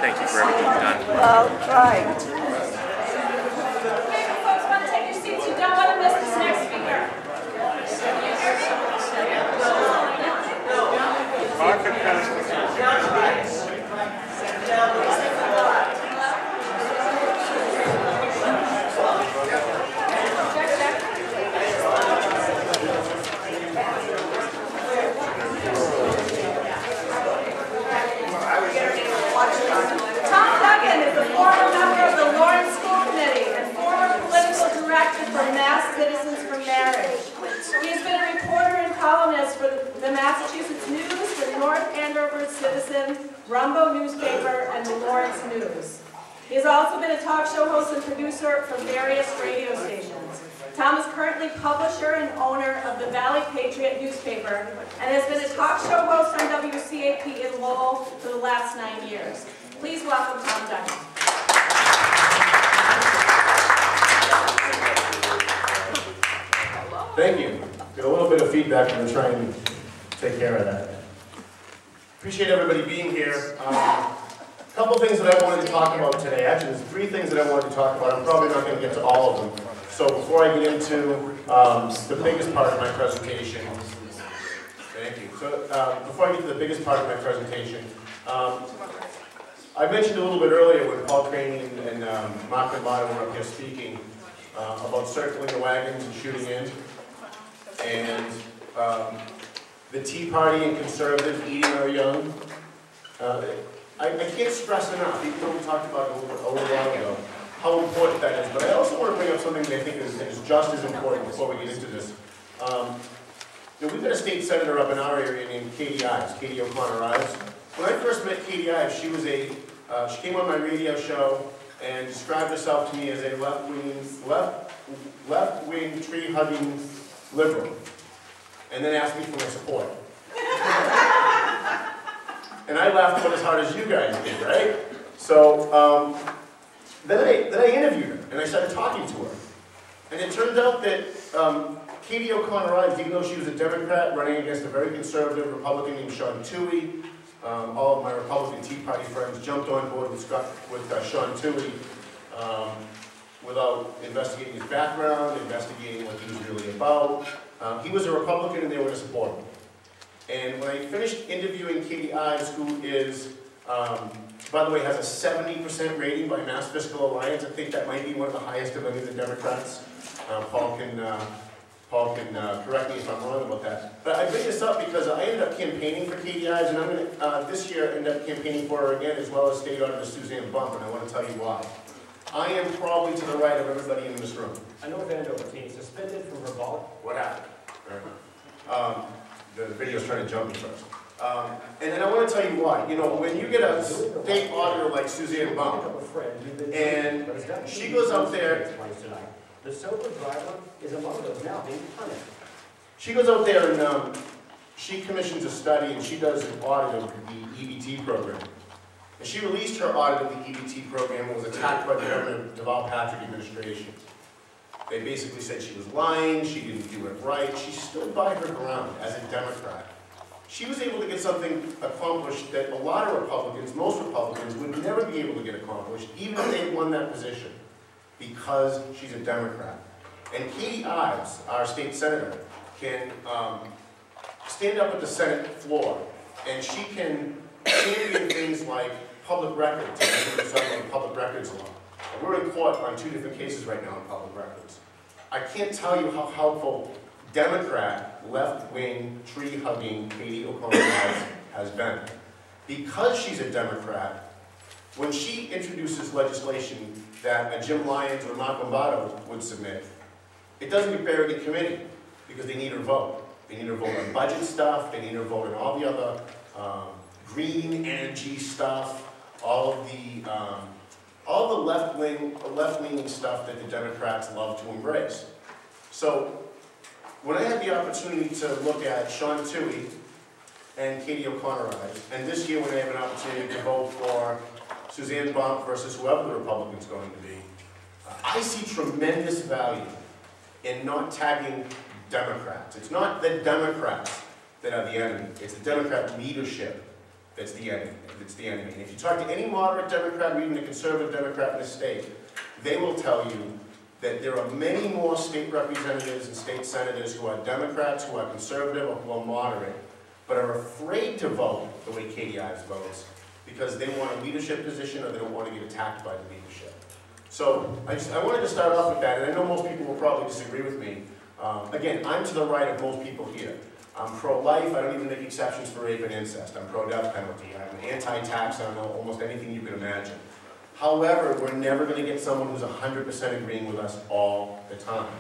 Thank you for everything you've done. Well, try. Okay, folks, want to take your seats. You don't want to miss this next speaker. Tom Duggan is a former member of the Lawrence School Committee and former political director for Mass Citizens for Marriage. He has been a reporter and columnist for the Massachusetts News, the North Andover Citizen, Rumbo newspaper, and the Lawrence News. He has also been a talk show host and producer for various radio stations. Tom is currently publisher and owner of the Valley Patriot newspaper and has been a talk show host on WCAP in Lowell for the last 9 years. Please welcome Tom Duggan. Thank you. Got a little bit of feedback. I'm going to try and take care of that. Appreciate everybody being here. A couple things that I wanted to talk about today. Actually, there's 3 things that I wanted to talk about. I'm probably not going to get to all of them. So before I get into the biggest part of my presentation, thank you. So before I get to the biggest part of my presentation, I mentioned a little bit earlier when Paul Craney and Mark Lombardo were up here speaking about circling the wagons and shooting in, and the Tea Party and conservatives eating our young. I can't stress enough, even though we talked about it a little while ago, how important that is. But I also want to bring up something that I think is just as important before we get into this. we've got a state senator up in our area named Katie Ives, Katie O'Connor Ives. When I first met Katie Ives, she came on my radio show and described herself to me as a left-wing tree-hugging liberal, and then asked me for my support. And I laughed about as hard as you guys did, right? So then I interviewed her, and I started talking to her. And it turned out that Katie O'Connor Ives, even though she was a Democrat running against a very conservative Republican named Sean Toohey, all of my Republican Tea Party friends jumped on board with Sean Toohey without investigating his background, investigating what he was really about. He was a Republican and they were going to support him. And when I finished interviewing Katie Ives, who is, by the way, has a 70% rating by Mass Fiscal Alliance, I think that might be one of the highest of any of the Democrats. Paul can correct me if I'm wrong about that. But I bring this up because I ended up campaigning for Katie Ives, and I'm going to, this year, end up campaigning for her again, as well as State Auditor Suzanne Bump, and I want to tell you why. I am probably to the right of everybody in this room. I know Vandover team suspended from her ball. What happened? The video's trying to jump me first. And then I want to tell you why. You know, when you get a state auditor like Suzanne Bump, and she goes up there. The sober driver is among those now being punished. She goes out there and she commissions a study and she does an audit of the EBT program. And she released her audit of the EBT program and was attacked by the government Deval Patrick administration. They basically said she was lying, she didn't do it right. She stood by her ground as a Democrat. She was able to get something accomplished that a lot of Republicans, most Republicans, would never be able to get accomplished, even if they won that position, because she's a Democrat. And Katie Ives, our state senator, can stand up at the Senate floor, and she can champion things like public records, and the public records law. And we're in court on 2 different cases right now on public records. I can't tell you how helpful Democrat, left-wing, tree-hugging Katie O'Connor Ives has been. Because she's a Democrat, when she introduces legislation that a Jim Lyons or Mark Lombardo would submit, it doesn't get buried in committee because they need her vote. They need her vote on budget stuff, they need her vote on all the other green energy stuff, all the left-leaning stuff that the Democrats love to embrace. So when I had the opportunity to look at Sean Toohey and Katie O'Connor Ives, and this year when I have an opportunity to vote for Suzanne Bump versus whoever the Republican's going to be, I see tremendous value in not tagging Democrats. It's not the Democrats that are the enemy. It's the Democrat leadership that's the enemy. And if you talk to any moderate Democrat or even a conservative Democrat in the state, they will tell you that there are many more state representatives and state senators who are Democrats, who are conservative, or who are moderate, but are afraid to vote the way Katie Ives votes because they want a leadership position or they don't want to get attacked by the leadership. So I wanted to start off with that, and I know most people will probably disagree with me. Again, I'm to the right of most people here. I'm pro-life. I don't even make exceptions for rape and incest. I'm pro-death penalty. I'm anti-tax on almost anything you can imagine. However, we're never going to get someone who's 100% agreeing with us all the time.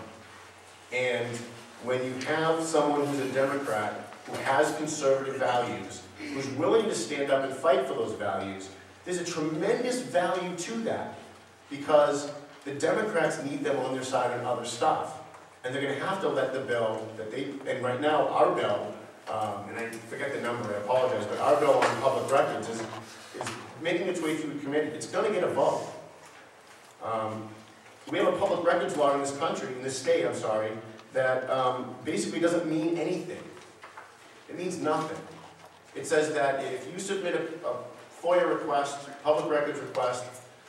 And when you have someone who's a Democrat who has conservative values, who's willing to stand up and fight for those values, there's a tremendous value to that because the Democrats need them on their side on other stuff. And they're going to have to let the bill that and right now our bill, and I forget the number, I apologize, but our bill on public records is making its way through the committee. It's going to get a vote. We have a public records law in this country, in this state, I'm sorry, that basically doesn't mean anything. It means nothing. It says that if you submit a FOIA request, public records request,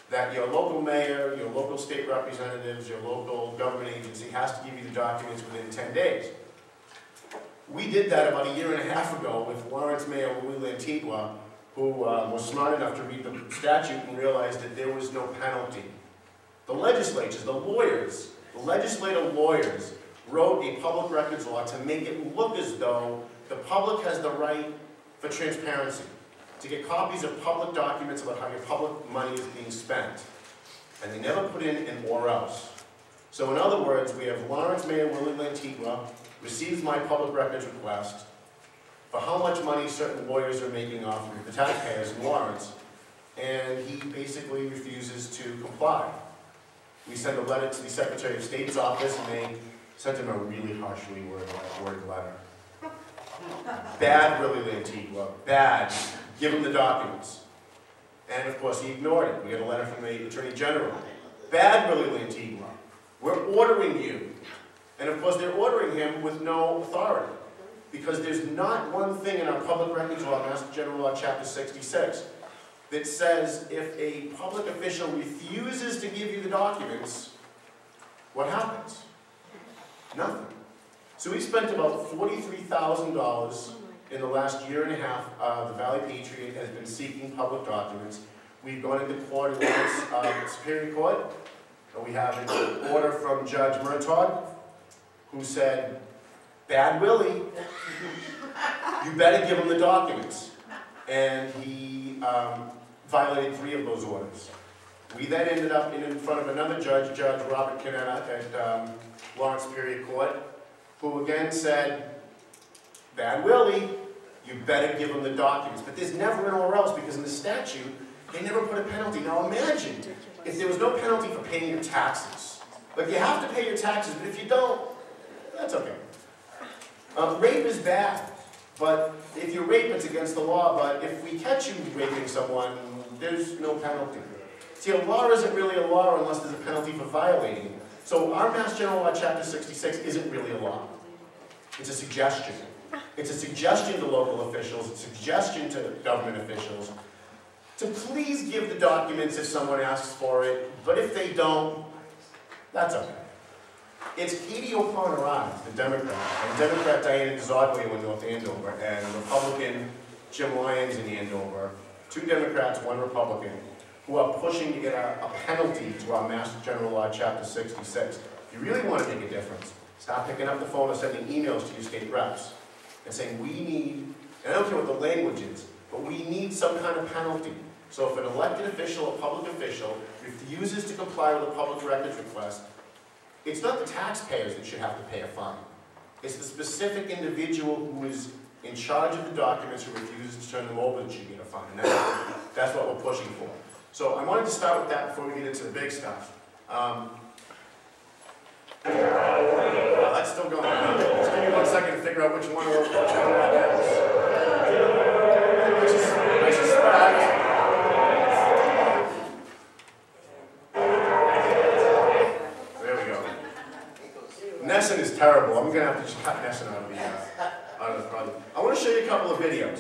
that your local mayor, your local state representatives, your local government agency has to give you the documents within 10 days. We did that about 1.5 years ago with Lawrence Mayor Willie Lantigua, who was smart enough to read the statute and realized that there was no penalty. The legislatures, the lawyers, the legislative lawyers wrote a public records law to make it look as though the public has the right for transparency, to get copies of public documents about how your public money is being spent. And they never put in an or else. So in other words, we have Lawrence Mayor Willie Lantigua, receives my public records request for how much money certain lawyers are making off of the taxpayers in Lawrence, and he basically refuses to comply. We sent a letter to the Secretary of State's office, and they sent him a really harshly worded letter. Bad, really, Antigua. Bad. Give him the documents. And of course, he ignored it. We got a letter from the Attorney General. Bad, really, Antigua. We're ordering you. And of course, they're ordering him with no authority. Because there's not one thing in our public records law, Mass General Law, Chapter 66, that says if a public official refuses to give you the documents, what happens? Nothing. So we spent about $43,000 in the last year and a half. The Valley Patriot has been seeking public documents. We've gone into court in Lawrence Superior Court. We have an order from Judge Murtaugh, who said, Bad Willie, you better give him the documents. And he violated 3 of those orders. We then ended up in front of another judge, Judge Robert Canetta at Lawrence Superior Court, who again said, Bad Willie, you better give him the documents. But there's never an or else, because in the statute, they never put a penalty. Now imagine if there was no penalty for paying your taxes. Like, you have to pay your taxes, but if you don't, that's okay. Rape is bad, but if you rape, it's against the law. But if we catch you raping someone, there's no penalty. See, a law isn't really a law unless there's a penalty for violating it. So our Mass General Law, Chapter 66, isn't really a law. It's a suggestion. It's a suggestion to local officials, it's a suggestion to government officials, to please give the documents if someone asks for it, but if they don't, that's okay. It's Katie O'Connor Ives, the Democrat, and Democrat Diana Dzoglio in North Andover, and Republican Jim Lyons in Andover, 2 Democrats, 1 Republican, who are pushing to get a penalty to our Mass General Law, Chapter 66. If you really want to make a difference, stop picking up the phone or sending emails to your state reps and saying, we need, and I don't care what the language is, but we need some kind of penalty. So if an elected official, a public official, refuses to comply with a public records request, it's not the taxpayers that should have to pay a fine. It's the specific individual who is in charge of the documents who refuses to turn them over that should get a fine. And that's what we're pushing for. So I wanted to start with that before we get into the big stuff. That's still going on. Just give me 1 second to figure out which one that is. I suspect. There we go. Nesson is terrible. I'm going to have to just cut Nesson out of the project. I want to show you a couple of videos.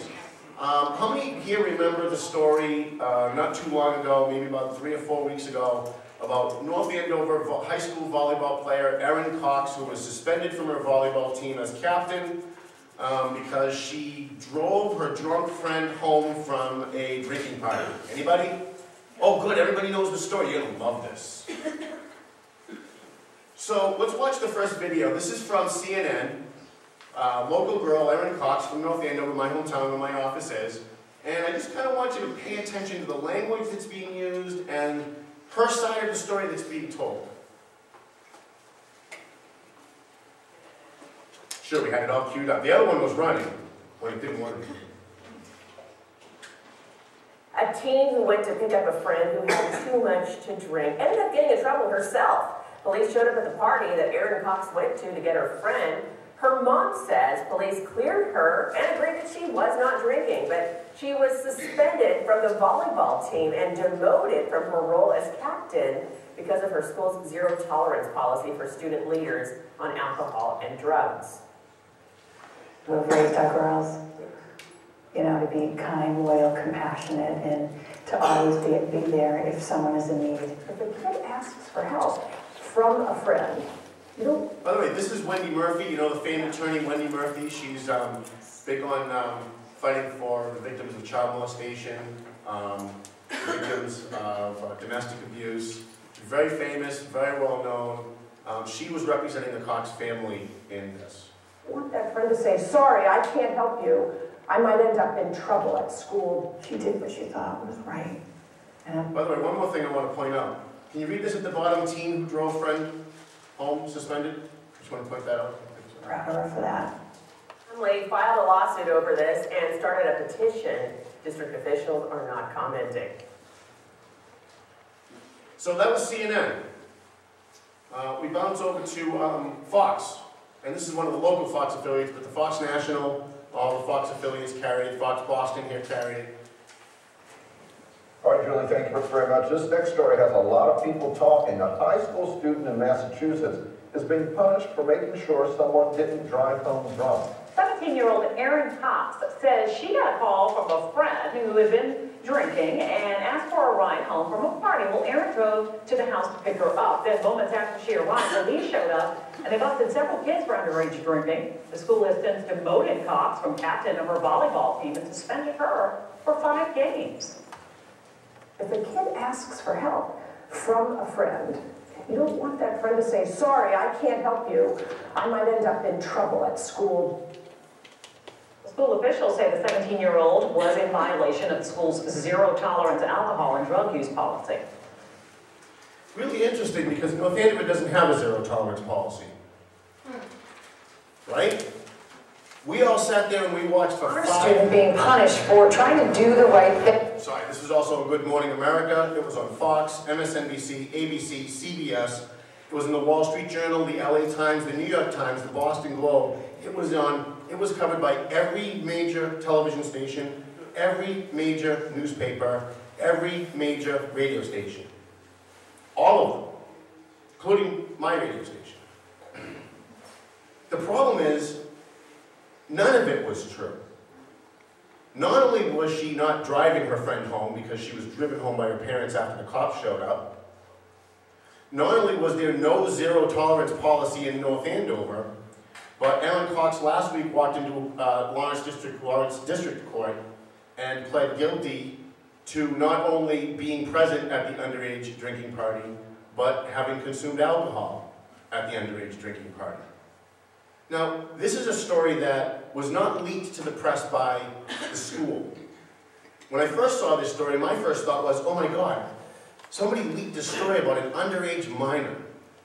How many here remember the story not too long ago, maybe about 3 or 4 weeks ago, about North Andover high school volleyball player Erin Cox, who was suspended from her volleyball team as captain because she drove her drunk friend home from a drinking party. Anybody? Oh good, everybody knows the story. You're going to love this. So let's watch the first video. This is from CNN. Local girl, Erin Cox from North Andover, my hometown where my office is. And I just kind of want you to pay attention to the language that's being used and her side of the story that's being told. Sure, we had it all queued up. The other one was running when it didn't work. A teen who went to pick up a friend who had too much to drink ended up getting in trouble herself. Police showed up at the party that Erin Cox went to get her friend. Her mom says police cleared her and agreed that she was not drinking, but she was suspended from the volleyball team and demoted from her role as captain because of her school's zero-tolerance policy for student leaders on alcohol and drugs. We've raised our girls, you know, to be kind, loyal, compassionate, and to always be there if someone is in need. If a kid asks for help from a friend, you don't... By the way, this is Wendy Murphy, you know, the famed attorney Wendy Murphy. She's big on fighting for the victims of child molestation, victims of domestic abuse. Very famous, very well known. She was representing the Cox family in this. I want that friend to say, sorry, I can't help you. I might end up in trouble at school. She did what she thought was right. And by the way, one more thing I want to point out. Can you read this at the bottom? Teen who drove friend home suspended? Just want to point that out. Proud of her for that. Emily filed a lawsuit over this and started a petition. District officials are not commenting. So that was CNN. We bounce over to Fox. And this is one of the local Fox affiliates, but the Fox National, all the Fox affiliates carried it. Fox Boston here carried it. All right, Julie, thank you very much. This next story has a lot of people talking. A high school student in Massachusetts is being punished for making sure someone didn't drive home drunk. 17-year-old Erin Cox says she got a call from a friend who had been drinking and asked for a ride home from a party. Well, Erin drove to the house to pick her up. Then moments after she arrived, police showed up and they busted several kids for underage drinking. The school has since demoted Cox from captain of her volleyball team and suspended her for 5 games. If a kid asks for help from a friend, you don't want that friend to say, sorry, I can't help you. I might end up in trouble at school. School officials say the 17-year-old was in violation of the school's zero-tolerance alcohol and drug use policy. Really interesting because North Andover doesn't have a zero-tolerance policy. Right? We all sat there and we watched for Our 5 student being punished for trying to do the right thing. Sorry, this was also Good Morning America. It was on Fox, MSNBC, ABC, CBS. It was in the Wall Street Journal, the LA Times, the New York Times, the Boston Globe. It was covered by every major television station, every major newspaper, every major radio station. All of them, including my radio station. The problem is, none of it was true. Not only was she not driving her friend home because she was driven home by her parents after the cops showed up, not only was there no zero-tolerance policy in North Andover, but Erin Cox last week walked into Lawrence District Court and pled guilty to not only being present at the underage drinking party, but having consumed alcohol at the underage drinking party. Now, this is a story that was not leaked to the press by the school. When I first saw this story, my first thought was, oh my God, somebody leaked a story about an underage minor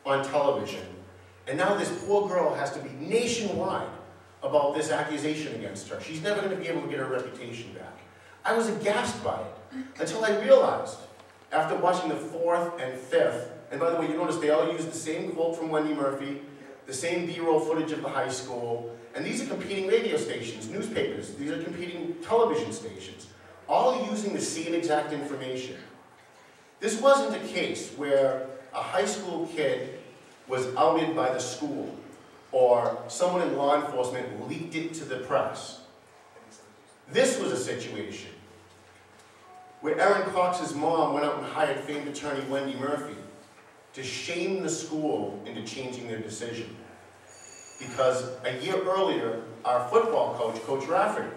on television, and now this poor girl has to be nationwide about this accusation against her. She's never going to be able to get her reputation back. I was aghast by it, until I realized, after watching the 4th and 5th, and by the way, you notice they all use the same quote from Wendy Murphy, the same B-roll footage of the high school, and these are competing radio stations, newspapers, these are competing television stations, all using the same exact information. This wasn't a case where a high school kid was outed by the school, or someone in law enforcement leaked it to the press. This was a situation where Erin Cox's mom went out and hired famed attorney Wendy Murphy to shame the school into changing their decision. Because a year earlier, our football coach, Coach Rafferty,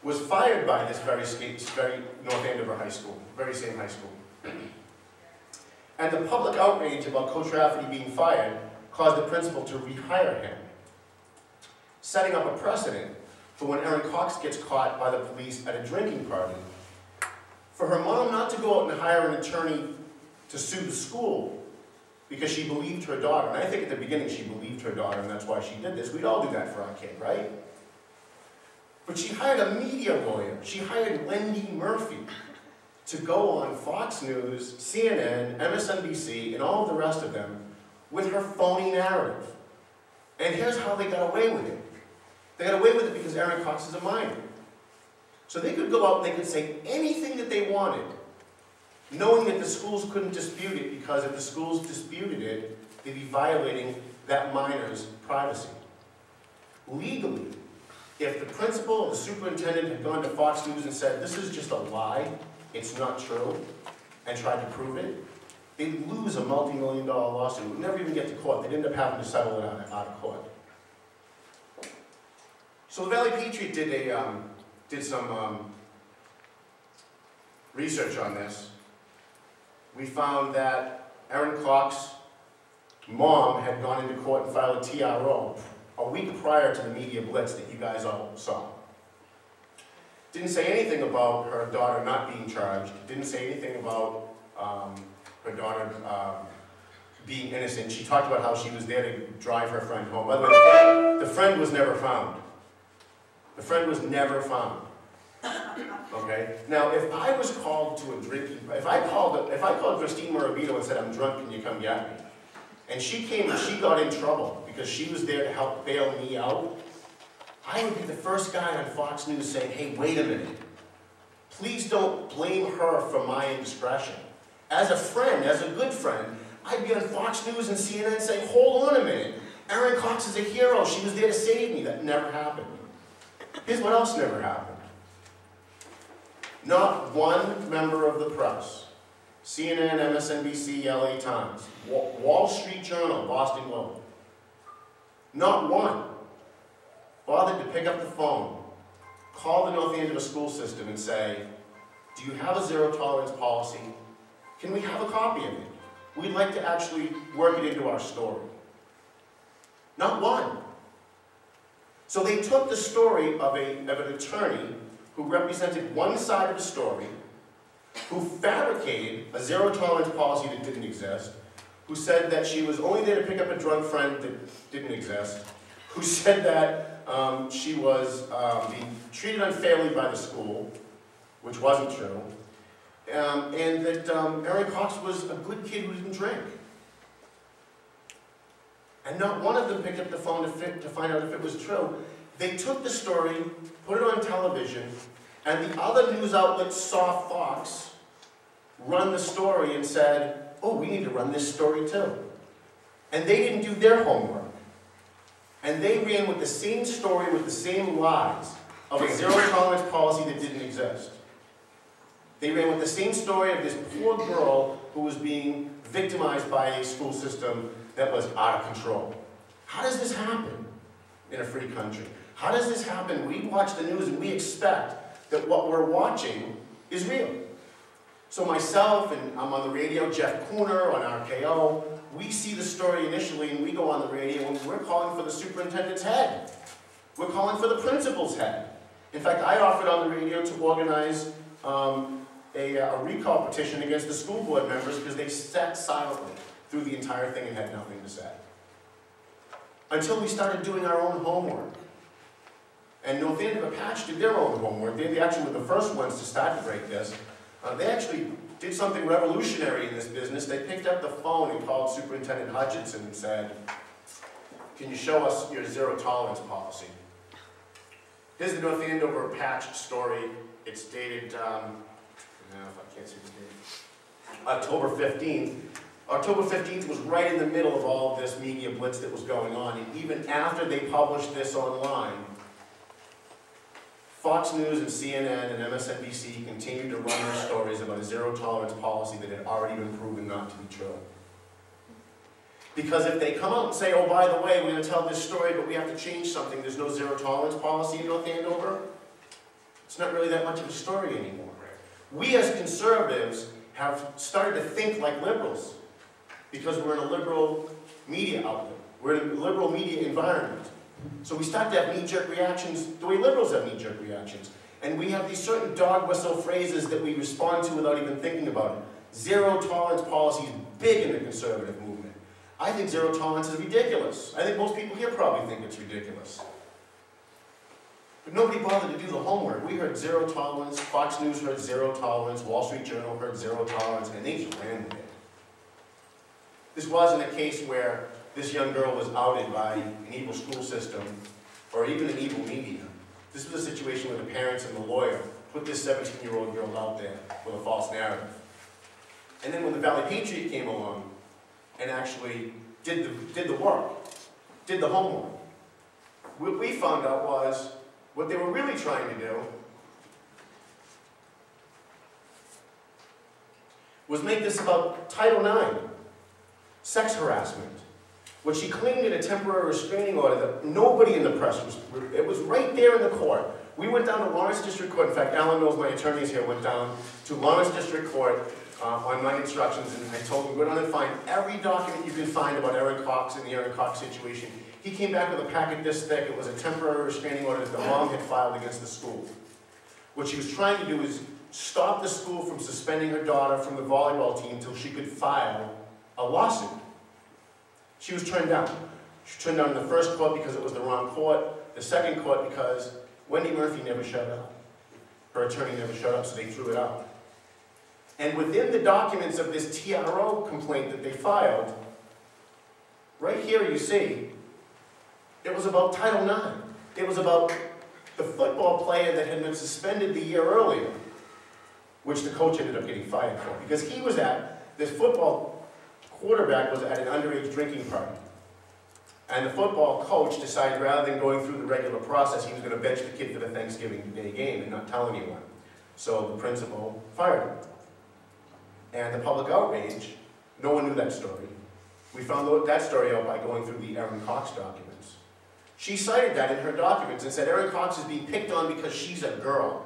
was fired by this very North Andover high school, very same high school. And the public outrage about Coach Rafferty being fired caused the principal to rehire him, setting up a precedent for when Erin Cox gets caught by the police at a drinking party, for her mom not to go out and hire an attorney to sue the school because she believed her daughter. And I think at the beginning she believed her daughter, and that's why she did this. We'd all do that for our kid, right? But she hired a media lawyer. She hired Wendy Murphy to go on Fox News, CNN, MSNBC, and all of the rest of them with her phony narrative. And here's how they got away with it. They got away with it because Erin Cox is a minor. So they could go out and they could say anything that they wanted, knowing that the schools couldn't dispute it, because if the schools disputed it, they'd be violating that minor's privacy. Legally, if the principal or the superintendent had gone to Fox News and said, this is just a lie, it's not true, and tried to prove it, they'd lose a multi-million-dollar lawsuit. It would never even get to court. They'd end up having to settle it out of court. So the Valley Patriot did some research on this. We found that Erin Cox's mom had gone into court and filed a TRO a week prior to the media blitz that you guys all saw. Didn't say anything about her daughter not being charged. Didn't say anything about her daughter being innocent. She talked about how she was there to drive her friend home. By the way, the friend was never found. The friend was never found. Okay? Now, if I was called to a drinking, if I called Christine Morabito and said, I'm drunk, can you come get me? And she came and she got in trouble because she was there to help bail me out, I would be the first guy on Fox News saying, hey, wait a minute. Please don't blame her for my indiscretion. As a friend, as a good friend, I'd be on Fox News and CNN saying, hold on a minute. Erin Cox is a hero. She was there to save me. That never happened. Here's what else never happened. Not one member of the press, CNN, MSNBC, LA Times, Wall Street Journal, Boston Globe, not one bothered to pick up the phone, call the North Andover school system and say, do you have a zero tolerance policy? Can we have a copy of it? We'd like to actually work it into our story. Not one. So they took the story of an attorney who represented one side of the story, who fabricated a zero tolerance policy that didn't exist, who said that she was only there to pick up a drunk friend that didn't exist, who said that she was being treated unfairly by the school, which wasn't true, and that Erin Cox was a good kid who didn't drink. And not one of them picked up the phone to find out if it was true. They took the story, put it on television, and the other news outlets saw Fox run the story and said, oh, we need to run this story too. And they didn't do their homework. And they ran with the same story, with the same lies, of a zero tolerance policy that didn't exist. They ran with the same story of this poor girl who was being victimized by a school system that was out of control. How does this happen in a free country? How does this happen? We watch the news and we expect that what we're watching is real. So myself, and I'm on the radio, Jeff Cooner on RKO, we see the story initially and we go on the radio and we're calling for the superintendent's head. We're calling for the principal's head. In fact, I offered on the radio to organize a recall petition against the school board members because they sat silently through the entire thing and had nothing to say. Until we started doing our own homework. And North Andover Patch did their own homework. They actually were the first ones to start to break this. They actually did something revolutionary in this business. They picked up the phone and called Superintendent Hutchinson and said, can you show us your zero tolerance policy? Here's the North Andover Patch story. It's dated, if I can't see the date, October 15th. October 15th was right in the middle of all of this media blitz that was going on. And even after they published this online, Fox News and CNN and MSNBC continued to run their stories about a zero tolerance policy that had already been proven not to be true. Because if they come out and say, oh, by the way, we're going to tell this story, but we have to change something, there's no zero tolerance policy in North Andover, it's not really that much of a story anymore. We as conservatives have started to think like liberals because we're in a liberal media outlet. We're in a liberal media environment. So we start to have knee-jerk reactions the way liberals have knee-jerk reactions. And we have these certain dog whistle phrases that we respond to without even thinking about it. Zero tolerance policy is big in the conservative movement. I think zero tolerance is ridiculous. I think most people here probably think it's ridiculous. But nobody bothered to do the homework. We heard zero tolerance, Fox News heard zero tolerance, Wall Street Journal heard zero tolerance, and they just ran with it. This wasn't a case where this young girl was outed by an evil school system or even an evil media. This was a situation where the parents and the lawyer put this 17-year-old girl out there with a false narrative. And then when the Valley Patriot came along and actually did the work, did the homework, what we found out was what they were really trying to do was make this about Title IX, sex harassment. What she claimed in a temporary restraining order that nobody in the press was, it was right there in the court. We went down to Lawrence District Court. In fact, Alan Mills, my attorneys here, went down to Lawrence District Court on my instructions, and I told him, go down and find every document you can find about Erin Cox and the Erin Cox situation. He came back with a packet this thick. It was a temporary restraining order that the mom had filed against the school. What she was trying to do is stop the school from suspending her daughter from the volleyball team until she could file a lawsuit. She was turned down. She was turned down in the first court because it was the wrong court, the second court because Wendy Murphy never showed up. Her attorney never showed up, so they threw it out. And within the documents of this TRO complaint that they filed, right here you see, it was about Title IX. It was about the football player that had been suspended the year earlier, which the coach ended up getting fired for, because he was this football quarterback was at an underage drinking party. And the football coach decided rather than going through the regular process, he was going to bench the kid for the Thanksgiving Day game and not tell anyone. So the principal fired him. And the public outrage, no one knew that story. We found that story out by going through the Erin Cox documents. She cited that in her documents and said Erin Cox is being picked on because she's a girl.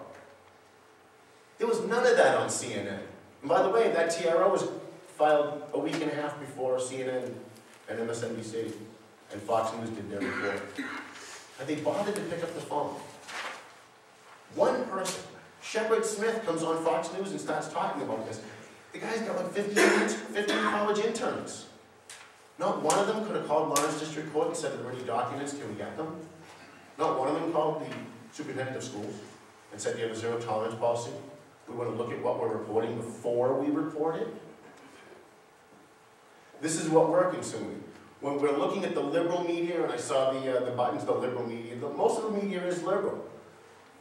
There was none of that on CNN. And by the way, that TRO was filed a week and a half before CNN and MSNBC and Fox News did their report. And they bothered to pick up the phone. One person, Shepard Smith, comes on Fox News and starts talking about this. The guy's got like 15 college interns. Not one of them could have called Lawrence District Court and said, "Are there any documents? Can we get them?" Not one of them called the superintendent of schools and said, "Do you have a zero tolerance policy? We want to look at what we're reporting before we report it." This is what we're consuming. When we're looking at the liberal media, and I saw the buttons, the liberal media, most of the media is liberal.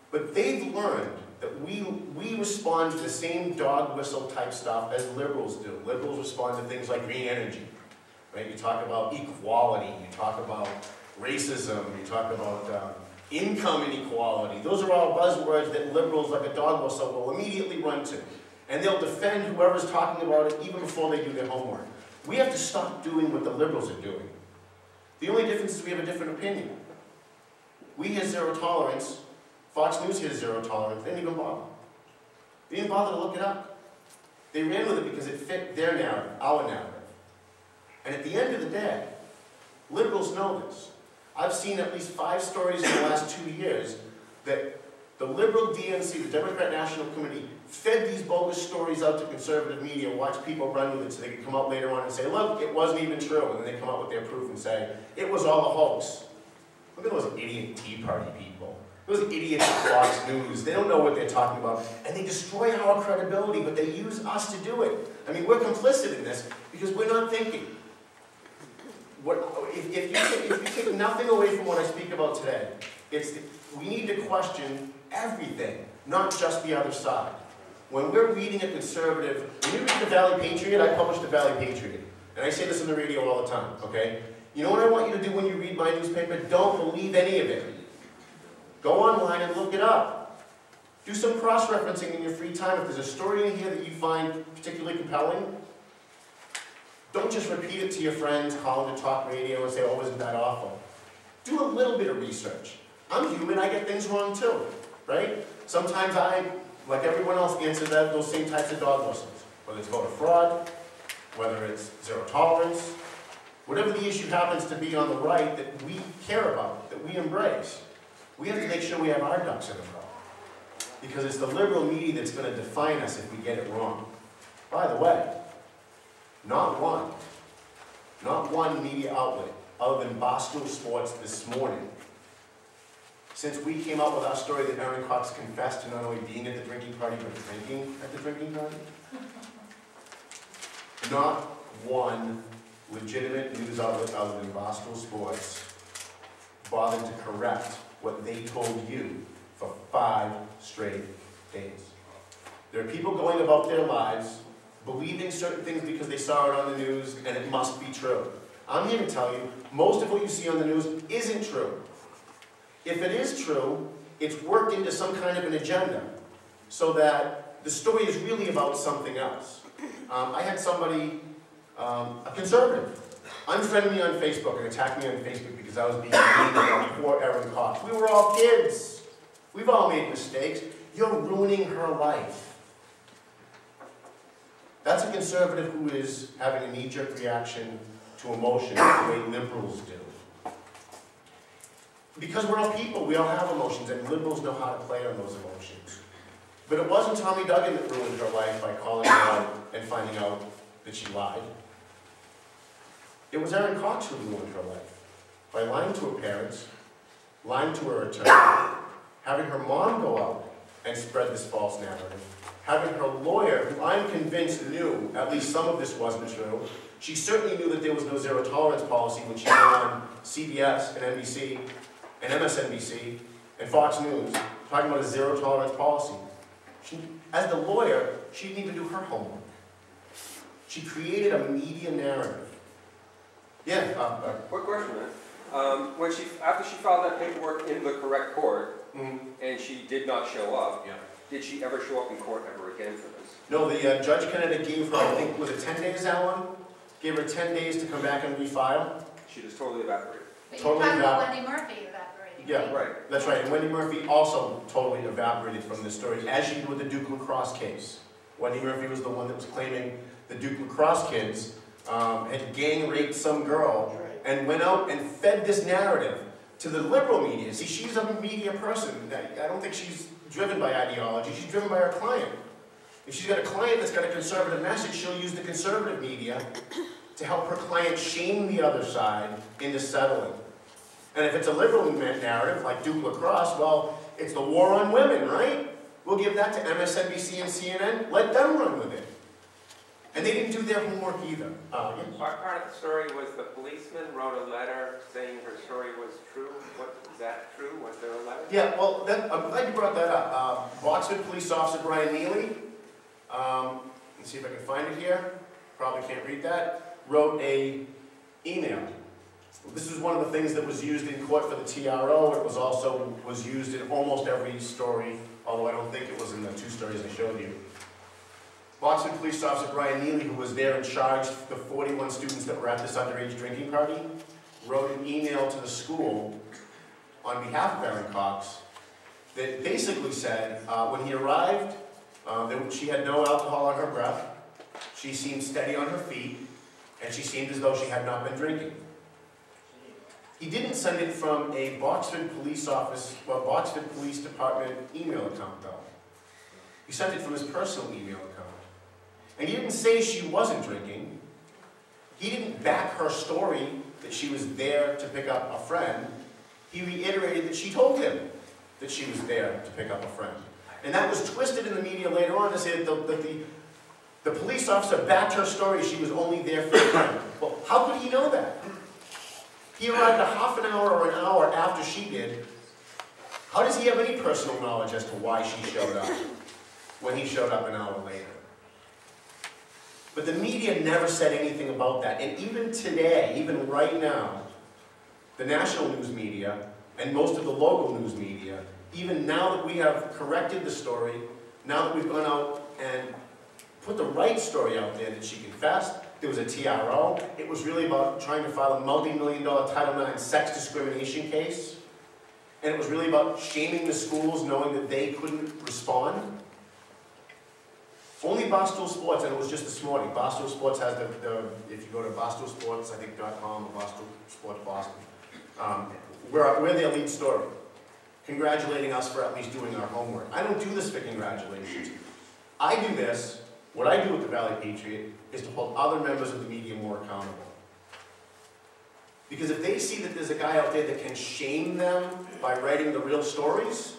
But they've learned that we respond to the same dog whistle type stuff as liberals do. Liberals respond to things like green energy. Right? You talk about equality, you talk about racism, you talk about income inequality. Those are all buzzwords that liberals, like a dog whistle, will immediately run to. And they'll defend whoever's talking about it even before they do their homework. We have to stop doing what the liberals are doing. The only difference is we have a different opinion. We have zero tolerance. Fox News has zero tolerance. They didn't even bother. They didn't bother to look it up. They ran with it because it fit their narrative, our narrative. And at the end of the day, liberals know this. I've seen at least 5 stories in the last 2 years that the liberal DNC, the Democrat National Committee, fed these bogus stories out to conservative media, watch people run with it so they could come out later on and say, "Look, it wasn't even true." And then they come out with their proof and say, "It was all a hoax." Look at those idiot Tea Party people. Those idiots at Fox News. They don't know what they're talking about. And they destroy our credibility, but they use us to do it. I mean, we're complicit in this because we're not thinking. If you take nothing away from what I speak about today, we need to question everything, not just the other side. When we're reading a conservative, when you read the Valley Patriot, I publish the Valley Patriot, and I say this on the radio all the time, okay? You know what I want you to do when you read my newspaper? Don't believe any of it. Go online and look it up. Do some cross-referencing in your free time. If there's a story in here that you find particularly compelling, don't just repeat it to your friends, call into talk radio and say, "Oh, isn't that awful?" Do a little bit of research. I'm human, I get things wrong too, right? Sometimes I, like everyone else, answer those same types of dog whistles. Whether it's voter fraud, whether it's zero tolerance, whatever the issue happens to be on the right that we care about, that we embrace, we have to make sure we have our ducks in a row. Because it's the liberal media that's going to define us if we get it wrong. By the way, not one media outlet other than Barstool Sports this morning, since we came out with our story that Erin Cox confessed to not only being at the drinking party, but drinking at the drinking party, not one legitimate news outlet other than Barstool Sports bothered to correct what they told you for 5 straight days. There are people going about their lives believing certain things because they saw it on the news and it must be true. I'm here to tell you, most of what you see on the news isn't true. If it is true, it's worked into some kind of an agenda so that the story is really about something else. I had somebody, a conservative, unfriend me on Facebook and attack me on Facebook because I was being mean about poor Erin Cox. We were all kids. We've all made mistakes. You're ruining her life. That's a conservative who is having a knee-jerk reaction to emotion the way liberals do. Because we're all people, we all have emotions, and liberals know how to play on those emotions. But it wasn't Tommy Duggan that ruined her life by calling her out and finding out that she lied. It was Erin Cox who ruined her life by lying to her parents, lying to her attorney, having her mom go out and spread this false narrative, having her lawyer, who I'm convinced knew at least some of this wasn't true. She certainly knew that there was no zero tolerance policy when she went on CBS and NBC and MSNBC and Fox News talking about a zero tolerance policy. As the lawyer, she didn't even do her homework. She created a media narrative. Yeah. Quick question, man. After she filed that paperwork in the correct court, and she did not show up, did she ever show up in court ever again for this? No, the Judge Kennedy gave her, I think, was it 10 days, Alan? Gave her 10 days to come back and refile. She just totally evaporated. But Totally you're talking about evaporated. Wendy Murphy evaporating. Yeah, Right. That's right. And Wendy Murphy also totally evaporated from this story, as she did with the Duke lacrosse case. Wendy Murphy was the one that was claiming the Duke lacrosse kids had gang raped some girl and went out and fed this narrative to the liberal media. See, she's a media person. I don't think she's driven by ideology. She's driven by her client. If she's got a client that's got a conservative message, she'll use the conservative media to help her client shame the other side into settling. And if it's a liberal narrative, like Duke lacrosse, well, it's the war on women, right? We'll give that to MSNBC and CNN. Let them run with it. And they didn't do their homework either. Yes. Part of the story was the policeman wrote a letter saying her story was true. Is that true? Was there a letter? Yeah, well, I'm glad you brought that up. Watchdog police officer Brian Neely, let's see if I can find it here. Probably can't read that. Wrote a email. This was one of the things that was used in court for the TRO. It was also used in almost every story, although I don't think it was in the 2 stories I showed you. Boston Police Officer Brian Neely, who was there and charged the 41 students that were at this underage drinking party, wrote an email to the school on behalf of Erin Cox that basically said when he arrived, she had no alcohol on her breath, she seemed steady on her feet, and she seemed as though she had not been drinking. He didn't send it from a Boxford Police Department email account, though. He sent it from his personal email account. And he didn't say she wasn't drinking. He didn't back her story that she was there to pick up a friend. He reiterated that she told him that she was there to pick up a friend. And that was twisted in the media later on to say that the police officer backed her story she was only there for a friend. Well, how could he know that? He arrived a half an hour or an hour after she did. How does he have any personal knowledge as to why she showed up when he showed up an hour later? But the media never said anything about that. And even today, even right now, the national news media and most of the local news media, even now that we have corrected the story, now that we've gone out and put the right story out there that she confessed, there was a TRO. It was really about trying to file a multi-million-dollar Title IX sex discrimination case. And it was really about shaming the schools, knowing that they couldn't respond. Only Barstool Sports, and it was just this morning, Barstool Sports has if you go to barstoolsports, I think, .com or Barstool Sports Boston, we're their lead story, congratulating us for at least doing our homework. I don't do this for congratulations. I do this, what I do with the Valley Patriot, is to hold other members of the media more accountable. Because if they see that there's a guy out there that can shame them by writing the real stories,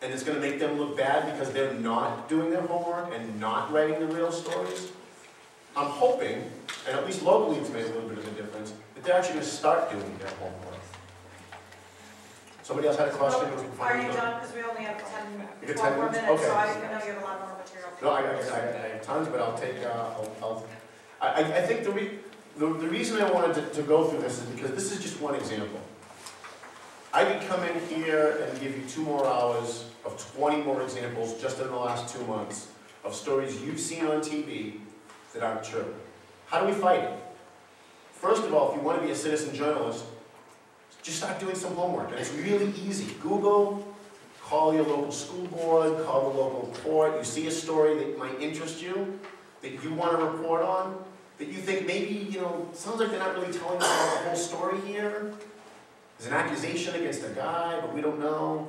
and it's going to make them look bad because they're not doing their homework and not writing the real stories, I'm hoping, and at least locally it's made a little bit of a difference, that they're actually going to start doing their homework. Somebody else had a question? Are you done? Because we only have 12 more minutes, Okay. so I know you have a lot more material. No, I have tons, but I'll take, I think the reason I wanted to go through this is because this is just one example. I could come in here and give you 2 more hours of 20 more examples just in the last 2 months of stories you've seen on TV that aren't true. How do we fight it? First of all, if you want to be a citizen journalist, just start doing some homework. And it's really easy. Google, call your local school board, call the local court. You see a story that might interest you, that you want to report on, that you think maybe, sounds like they're not really telling us the whole story here. There's an accusation against a guy, but we don't know.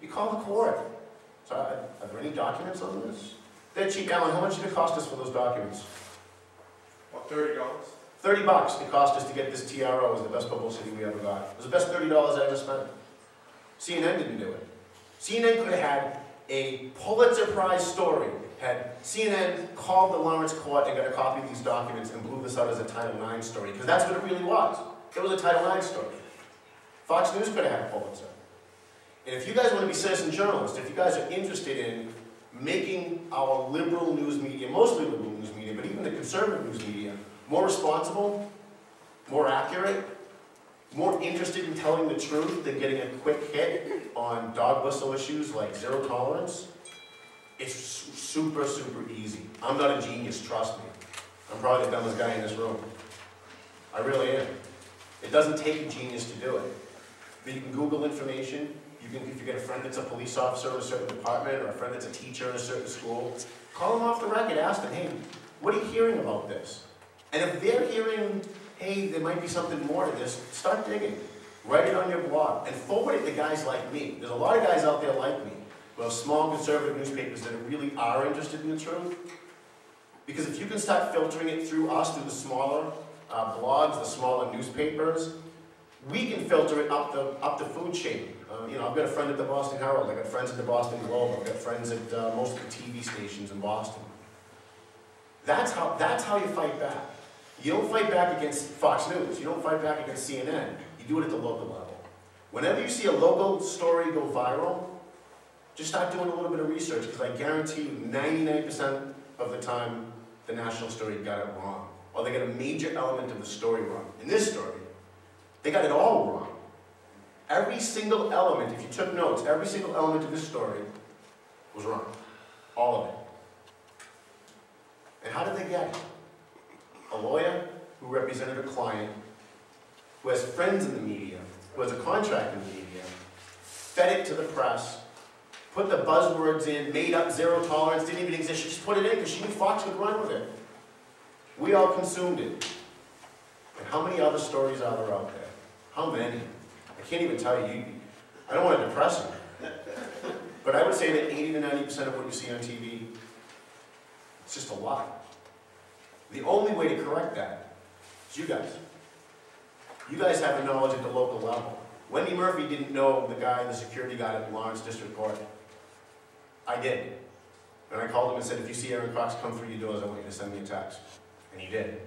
You call the court. So are there any documents on this? They're cheap. Alan, how much did it cost us for those documents? About $30. $30 it cost us to get this TRO as the best publicity we ever got. It was the best $30 I ever spent. CNN didn't do it. CNN could have had a Pulitzer Prize story had CNN called the Lawrence court and got a copy of these documents and blew this out as a Title IX story, because that's what it really was. It was a Title IX story. Fox News could have had a Pulitzer. And if you guys want to be citizen journalists, if you guys are interested in making our liberal news media, mostly liberal news media, but even the conservative news media, more responsible, more accurate, more interested in telling the truth than getting a quick hit on dog whistle issues like zero tolerance, it's super, super easy. I'm not a genius, trust me. I'm probably the dumbest guy in this room. I really am. It doesn't take a genius to do it. But you can Google information. You can, if you get a friend that's a police officer in a certain department, or a friend that's a teacher in a certain school, call them off the record, ask them, hey, what are you hearing about this? And if they're hearing, hey, there might be something more to this, start digging. Write it on your blog, and forward it to guys like me. There's a lot of guys out there like me, who have small conservative newspapers that really are interested in the truth. Because if you can start filtering it through us, through the smaller blogs, the smaller newspapers, we can filter it up the food chain. You know, I've got a friend at the Boston Herald, I've got friends at the Boston Globe, I've got friends at most of the TV stations in Boston. That's how you fight back. You don't fight back against Fox News, you don't fight back against CNN, you do it at the local level. Whenever you see a local story go viral, just start doing a little bit of research, because I guarantee you 99% of the time the national story got it wrong. Or they got a major element of the story wrong. In this story, they got it all wrong. Every single element, if you took notes, every single element of this story was wrong. All of it. And how did they get it? A lawyer who represented a client, who has friends in the media, who has a contract in the media, fed it to the press, put the buzzwords in, made up zero tolerance, didn't even exist. She just put it in because she knew Fox would run with it. We all consumed it. And how many other stories are there out there? How many? I can't even tell you. I don't want to depress you. But I would say that 80 to 90% of what you see on TV, it's just a lie. The only way to correct that is you guys. You guys have the knowledge at the local level. Wendy Murphy didn't know the guy, the security guy at Lawrence District Court. I did. And I called him and said, if you see Aaron Cox come through your doors, I want you to send me a text. And he did.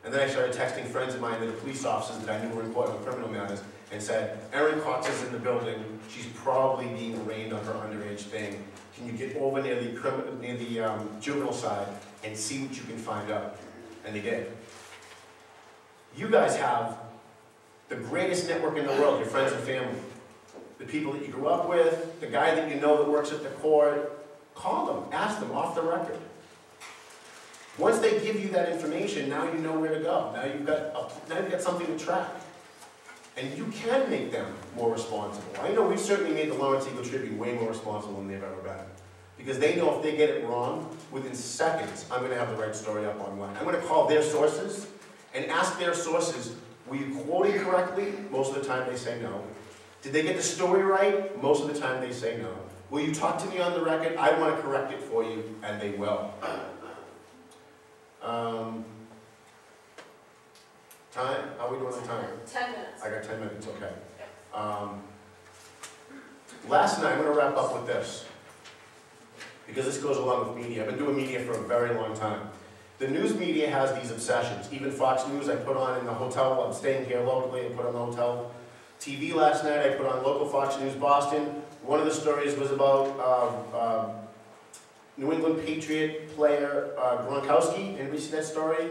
And then I started texting friends of mine that are police officers that I knew were important on criminal matters, and said, Erin Cox is in the building, she's probably being arraigned on her underage thing. Can you get over near the juvenile side and see what you can find out? And they did. You guys have the greatest network in the world, your friends and family. The people that you grew up with, the guy that you know that works at the court. Call them, ask them off the record. Once they give you that information, now you know where to go. Now you've got something to track. And you can make them more responsible. I know we've certainly made the Lawrence Eagle Tribune way more responsible than they've ever been. Because they know if they get it wrong, within seconds, I'm going to have the right story up online. I'm going to call their sources and ask their sources, were you quoting correctly? Most of the time they say no. Did they get the story right? Most of the time they say no. Will you talk to me on the record? I want to correct it for you, and they will. Time? How are we doing on time? 10 minutes. I got 10 minutes, okay. Last night, I'm going to wrap up with this, because this goes along with media. I've been doing media for a very long time. The news media has these obsessions. Even Fox News I put on in the hotel. I'm staying here locally and put on the hotel TV last night. I put on local Fox News Boston. One of the stories was about New England Patriot player Gronkowski. Anybody see that story?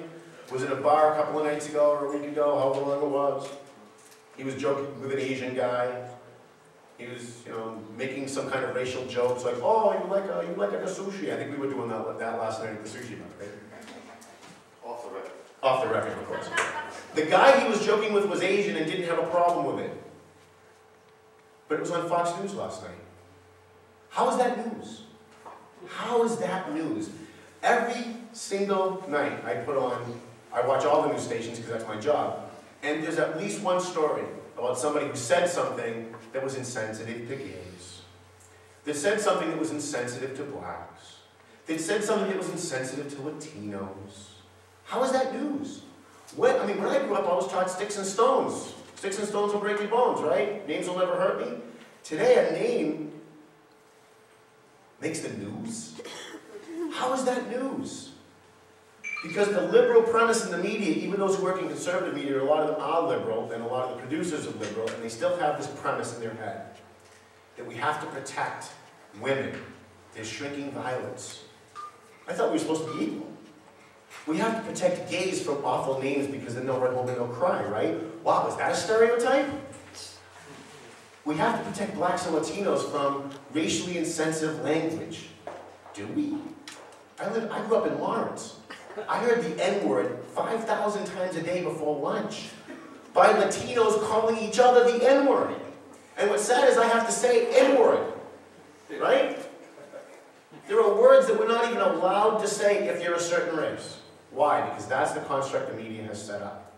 Was in a bar a couple of nights ago or a week ago, however long it was. He was joking with an Asian guy. He was, you know, making some kind of racial jokes like, "Oh, you like a sushi." I think we were doing that last night at the sushi bar, right? Off the record. Off the record, of course. The guy he was joking with was Asian and didn't have a problem with it. But it was on Fox News last night. How is that news? How is that news? Every single night I watch all the news stations because that's my job, and there's at least one story about somebody who said something that was insensitive to gays, that said something that was insensitive to blacks, that said something that was insensitive to Latinos. How is that news? When I grew up, I was taught sticks and stones. Sticks and stones will break your bones, right? Names will never hurt me. Today, a name makes the news. How is that news? Because the liberal premise in the media, even those who work in conservative media, a lot of them are liberal, and a lot of the producers are liberal, and they still have this premise in their head that we have to protect women. There's shrinking violence. I thought we were supposed to be equal. We have to protect gays from awful names because then they'll run home and they'll cry, right? Wow, is that a stereotype? We have to protect blacks and Latinos from racially insensitive language. Do we? I grew up in Lawrence. I heard the N-word 5,000 times a day before lunch by Latinos calling each other the N-word. And what's sad is I have to say N-word, right? There are words that we're not even allowed to say if you're a certain race. Why? Because that's the construct the media has set up.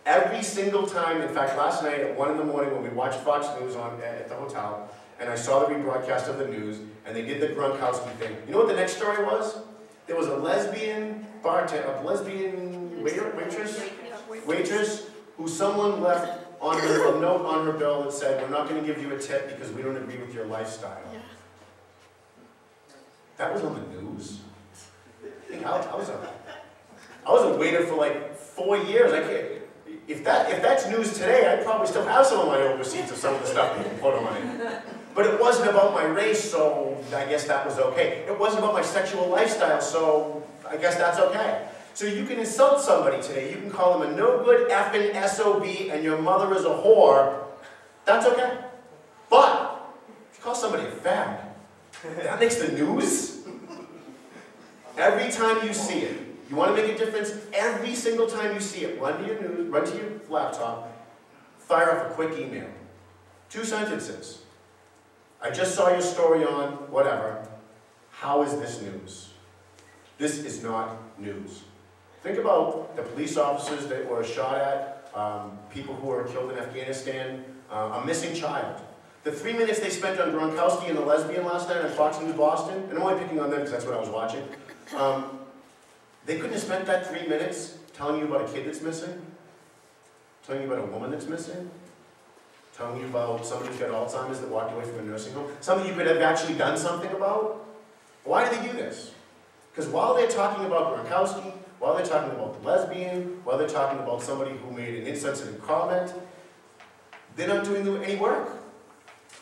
Every single time, in fact, last night at 1 in the morning when we watched Fox News at the hotel, and I saw the rebroadcast of the news, and they did the Gronkowski thing. You know what the next story was? There was a lesbian waitress, who someone left on a note on her bill that said, "We're not going to give you a tip because we don't agree with your lifestyle." That was on the news. I was a waiter for like 4 years. I can't. If that's news today, I'd probably still have some of my old receipts of some of the stuff people put on it. But it wasn't about my race, so I guess that was okay. It wasn't about my sexual lifestyle, so I guess that's okay. So you can insult somebody today. You can call them a no-good effing SOB and your mother is a whore. That's okay. But if you call somebody a fag, that makes the news. Every time you see it, you want to make a difference. Every single time you see it, run to your news, run to your laptop, fire off a quick email. 2 sentences. I just saw your story on whatever. How is this news? This is not news. Think about the police officers that were shot at, people who were killed in Afghanistan, a missing child. The 3 minutes they spent on Gronkowski and the lesbian last night on Fox News Boston, and I'm only picking on them because that's what I was watching, they couldn't have spent that 3 minutes telling you about a kid that's missing, telling you about a woman that's missing, telling you about somebody who's got Alzheimer's that walked away from a nursing home, something you could have actually done something about. Why do they do this? Because while they're talking about Gronkowski, while they're talking about the lesbian, while they're talking about somebody who made an insensitive comment, they're not doing any work.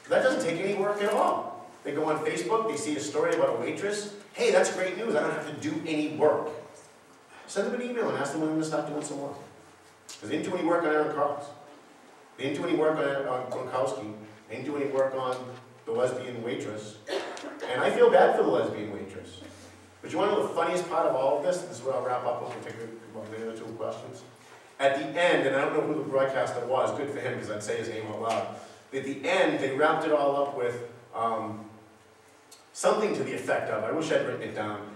That doesn't take any work at all. They go on Facebook, they see a story about a waitress. Hey, that's great news. I don't have to do any work. Send them an email and ask them when they're going to start doing some work. Because they didn't do any work on Aaron Carls. They didn't do any work on Gronkowski. They didn't do any work on the lesbian waitress. And I feel bad for the lesbian waitress. But you want to know the funniest part of all of this? This is what I'll wrap up with. We'll take a minute or 2 questions. At the end, and I don't know who the broadcaster was, good for him because I'd say his name out loud. At the end, they wrapped it all up with something to the effect of, I wish I'd written it down.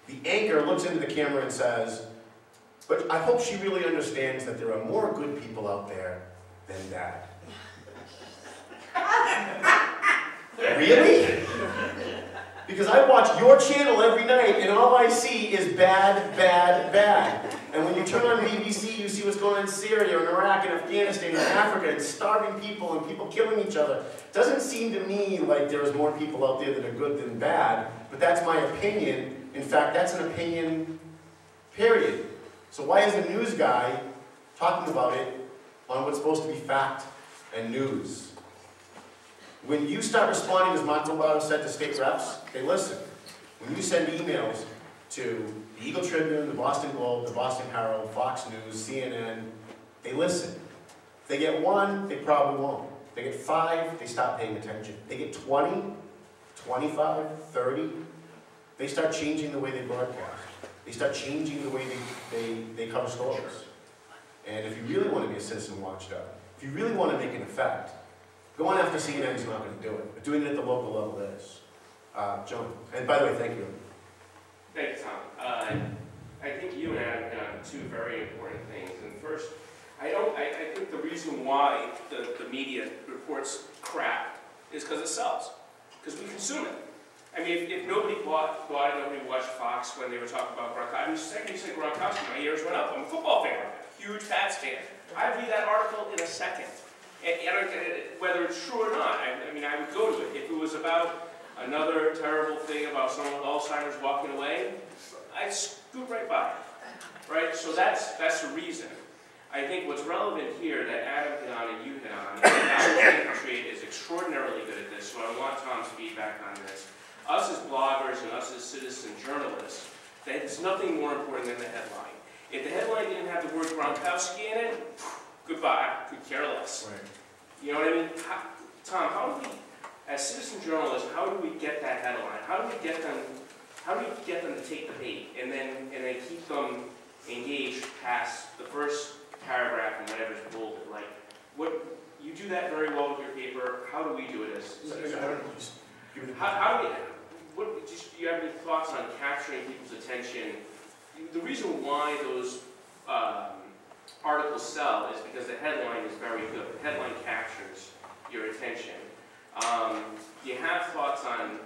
The anchor looks into the camera and says, "But I hope she really understands that there are more good people out there than bad." Really? Because I watch your channel every night and all I see is bad, bad, bad. And when you turn on BBC, you see what's going on in Syria and Iraq and Afghanistan and Africa and starving people and people killing each other. It doesn't seem to me like there's more people out there that are good than bad, but that's my opinion. In fact, that's an opinion, period. So why is a news guy talking about it on what's supposed to be fact and news? When you start responding, as Mark Lobato said to state reps, they listen. When you send emails to the Eagle Tribune, the Boston Globe, the Boston Herald, Fox News, CNN, they listen. If they get 1, they probably won't. If they get 5, they stop paying attention. If they get 20, 25, 30, they start changing the way they broadcast. They start changing the way they cover stories. And if you really want to be a citizen watchdog, if you really want to make an effect, going after CNN is not going to do it, but doing it at the local level is. John, and by the way, thank you. Thanks, Tom. I think you and Adam hit on 2 very important things. And first, I think the reason why the media reports crap is because it sells, because we consume it. I mean, if nobody thought it, nobody watched Fox when they were talking about Gronkowski. I mean, the second you said Gronkowski, my ears went up. I'm a football fan, huge Pats fan. I'd read that article in a second. And whether it's true or not, I mean, I would go to it. If it was about another terrible thing about someone with Alzheimer's walking away, I'd scoot right by, right? So that's the reason. I think what's relevant here that Adam hit on and you hit on, and the trade is extraordinarily good at this, so I want Tom's feedback on this. Us as bloggers and us as citizen journalists, there's nothing more important than the headline. If the headline didn't have the word Gronkowski in it, goodbye, could care less. Right. You know what I mean? Tom, how do we, as citizen journalists, how do we get that headline? How do we get them to take the bait and then keep them engaged past the first paragraph and whatever's bolded? Like, you do that very well with your paper. How do we do it as citizens? How do we, do you have any thoughts on capturing people's attention? The reason why those articles sell is because the headline is very good. The headline captures your attention. You have thoughts on,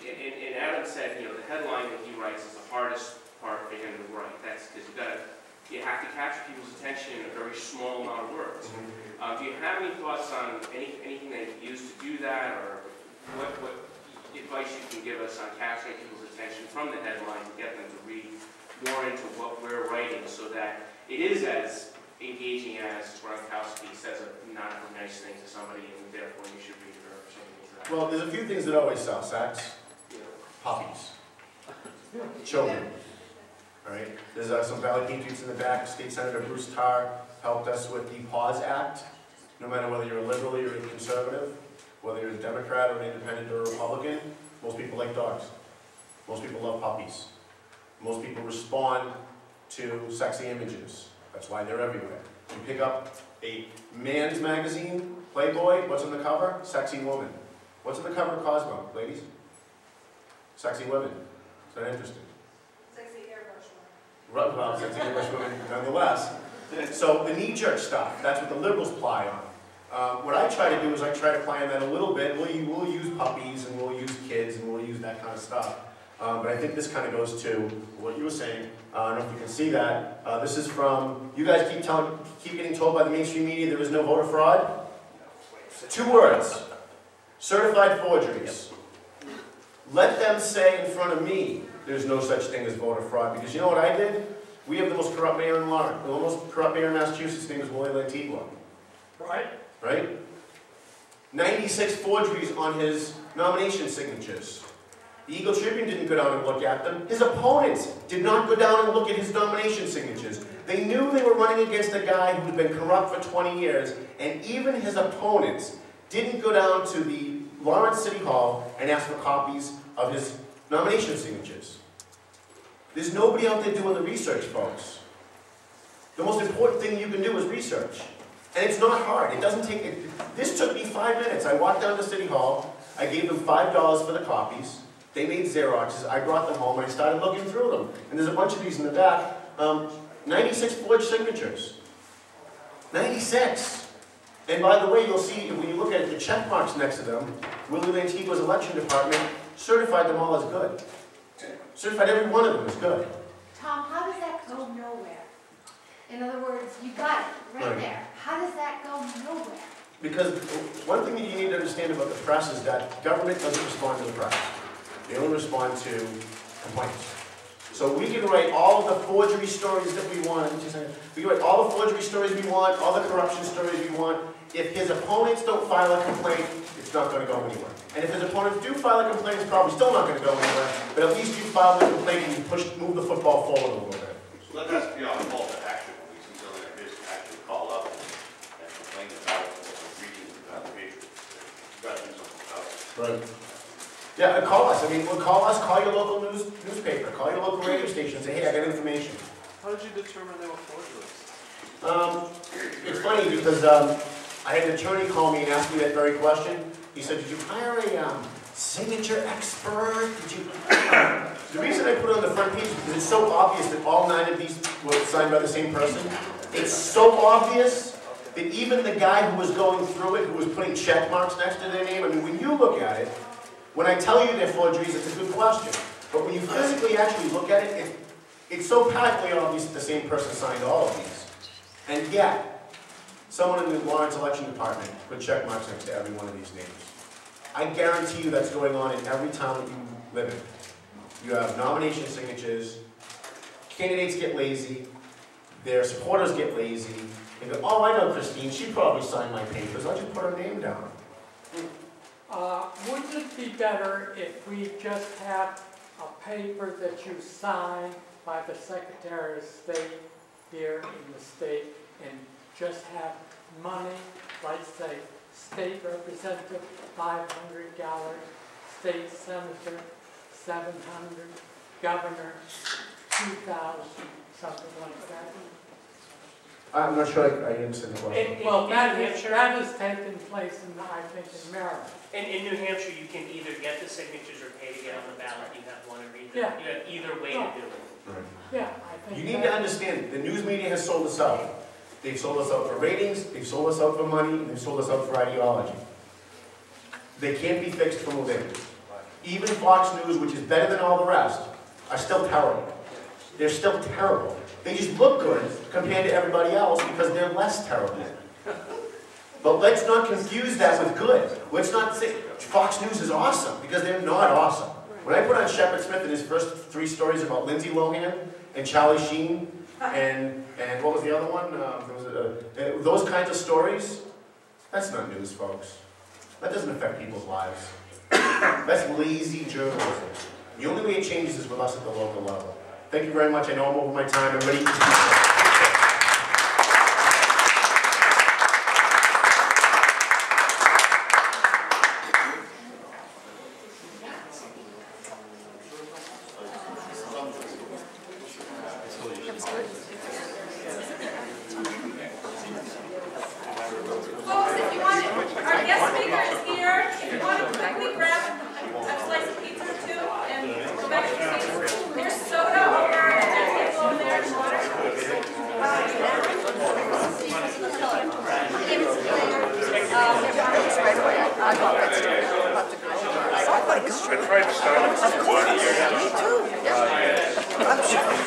and Adam said, you know, the headline that he writes is the hardest part for him to write. That's because you have to capture people's attention in a very small amount of words. Do you have any thoughts on anything that you use to do that, or what advice you can give us on capturing people's attention from the headline to get them to read more into what we're writing so that it is as engaging as Gronkowski says a not a nice thing to somebody and therefore you should read it or something like that? Well, there's a few things that always sell. Sex, puppies, children. All right. There's some Valley Patriots in the back. State Senator Bruce Tarr helped us with the PAWS Act. No matter whether you're a liberal or you're a conservative, whether you're a Democrat or an independent or a Republican, most people like dogs. Most people love puppies. Most people respond to sexy images. That's why they're everywhere. You pick up a man's magazine, Playboy, what's on the cover? Sexy woman. What's on the cover of Cosmo, ladies? Sexy women. Is that interesting? Sexy airbrush Right, well, sexy airbrush women nonetheless. So the knee-jerk stuff, that's what the liberals ply on. What I try to do is I try to play on that a little bit. We'll use puppies and we'll use kids and we'll use that kind of stuff. But I think this kind of goes to what you were saying. I don't know if you can see that. This is from, you guys keep getting told by the mainstream media there is no voter fraud. 2 words, certified forgeries. Let them say in front of me there's no such thing as voter fraud, because you know what I did? We have the most corrupt mayor in Lawrence, the most corrupt mayor in Massachusetts. His name is Willie Lantigua. Right? 96 forgeries on his nomination signatures. The Eagle Tribune didn't go down and look at them. His opponents did not go down and look at his nomination signatures. They knew they were running against a guy who's been corrupt for 20 years, and even his opponents didn't go down to the Lawrence City Hall and ask for copies of his nomination signatures. There's nobody out there doing the research, folks. The most important thing you can do is research. And it's not hard. It doesn't take, this took me 5 minutes. I walked down to City Hall. I gave them $5 for the copies. They made Xeroxes. I brought them home and I started looking through them. And there's a bunch of these in the back. 96 forged signatures. 96. And by the way, you'll see, when you look at the check marks next to them, Willie Lantigua's election department certified them all as good. Certified every one of them as good. Tom, how does that go nowhere? In other words, you got it right there. How does that go nowhere? Because one thing that you need to understand about the press is that government doesn't respond to the press. They only respond to complaints. So we can write all of the forgery stories that we want. We can write all the forgery stories we want, all the corruption stories we want. If his opponents don't file a complaint, it's not going to go anywhere. And if his opponents do file a complaint, it's probably still not going to go anywhere. But at least you filed the complaint and you move the football forward a little bit. So that has to be on call to action, at least until there is actually call up and complain about reading the page. You've got to do something about it. Right. Yeah, call us. I mean, call us, call your local newspaper, call your local radio station, say, hey, I got information. How did you determine they were forgeries? It's funny because I had an attorney call me and ask me that very question. He said, did you hire a signature expert? Did you? The reason I put it on the front page is because it's so obvious that all 9 of these were signed by the same person. It's so obvious that even the guy who was going through it, who was putting check marks next to their name, I mean, when you look at it, When I tell you they're forgeries, it's a good question. But when you physically actually look at it, it's so patently obvious that the same person signed all of these. And yet, someone in the Lawrence Election Department put check marks next to every one of these names. I guarantee you that's going on in every town that you live in. You have nomination signatures, candidates get lazy, their supporters get lazy, and go, oh, I know Christine, she probably signed my papers, I'll just put her name down. Wouldn't it be better if we just have a paper that you sign by the Secretary of State here in the state and just have money, like say, state representative, $500, state senator, $700, governor, $2,000, something like that? I'm not sure I understand the question. Well, that has taken place in, I think, in Maryland. In New Hampshire, you can either get the signatures or pay to get on the ballot. You have one or either. Yeah. You have either way to do it. Right. Yeah, I think You need to understand, the news media has sold us out. They've sold us out for ratings, they've sold us out for money, and they've sold us out for ideology. They can't be fixed from within. Even Fox News, which is better than all the rest, are still terrible. They're still terrible. They just look good compared to everybody else because they're less terrible. But let's not confuse that with good. Let's not say Fox News is awesome, because they're not awesome. When I put on Shepard Smith and his first 3 stories about Lindsay Lohan and Charlie Sheen and what was the other one? Those kinds of stories, that's not news, folks. That doesn't affect people's lives. That's lazy journalism. The only way it changes is with us at the local level. Thank you very much. I know I'm over my time. Everybody. I tried to start it. Me too. I'm sure.